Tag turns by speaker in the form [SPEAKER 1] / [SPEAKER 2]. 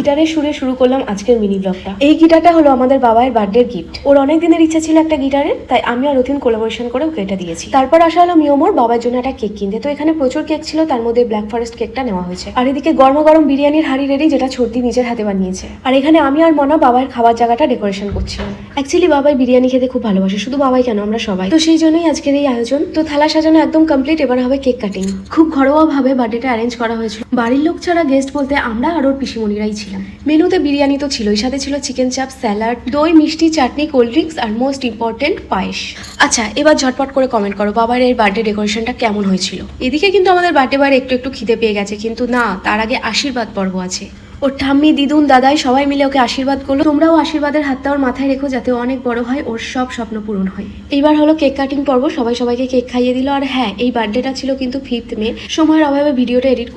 [SPEAKER 1] গিটারের সুরে শুরু করলাম আজকের মিনি ব্লগটা। এই গিটারটা হলো আমাদের বাবার বার্থডে গিফট। ওর অনেক দিনের ইচ্ছা ছিল একটা গিটারের, তাই আমি আর রথিন কোলাবোরেশন করে ওকে এটা দিয়েছি। তারপর আসা হলো মিয়মোর বাবার জন্য একটা কেক কিনতে। তো এখানে প্রচুর কেক ছিল, তার মধ্যে ব্ল্যাক ফরেস্ট কেকটা নেওয়া হয়েছে। আর এদিকে গরমা গরম বিরিয়ানির হাঁড়ি রেডি, যেটা ছর্দি নিজের হাতে বানিয়েছে। আর এখানে আমি আর মনা বাবার খাবার জায়গাটা ডেকোরেশন করছিলাম। অ্যাকচুয়ালি বাবাই বিরিয়ানি খেতে খুব ভালোবাসে, শুধু বাবাই কেন, আমরা সবাই। তো সেই জন্যই আজকের এই আয়োজন। তো থালা সাজানো একদম কমপ্লিট, এবার হবে কেক কাটিং। খুব ঘরোয়া ভাবে বার্থডেটা অ্যারেঞ্জ করা হয়েছিল। বাড়ির লোক ছাড়া গেস্ট বলতে আমরা আর ওর পিসিমণিরাই ছিলাম। মেনুতে বিরিয়ানি তো ছিলই, সাথে ছিল চিকেন চাপ, স্যালাড, দই, মিষ্টি, চাটনি, কোল্ড ড্রিঙ্কস আর মোস্ট ইম্পর্টেন্ট পায়েস। আচ্ছা, এবার ঝটপট করে কমেন্ট করো বাবার এই বার্থডে ডেকোরেশনটা কেমন হয়েছিল। এদিকে কিন্তু আমাদের বার্থডে বার একটু একটু খিদে পেয়ে গেছে, কিন্তু না, তার আগে আশীর্বাদ পর্ব আছে। ওর ঠাম্মি, দিদুন, দাদাই সবাই মিলে ওকে আশীর্বাদ করলো। তোমরাও আশীর্বাদের হাতটা ওর মাথায় রেখো, যাতে অনেক বড় হয়, ওর সব স্বপ্ন পূরণ হয়। এইবার হলো কেক কাটিং পর্ব, সবাই সবাইকে কেক খাইয়ে দিল। আর হ্যাঁ, এই বার্থডেটা ছিল কিন্তু 5th মে। সময়ের অভাবে ভিডিওটা এডিট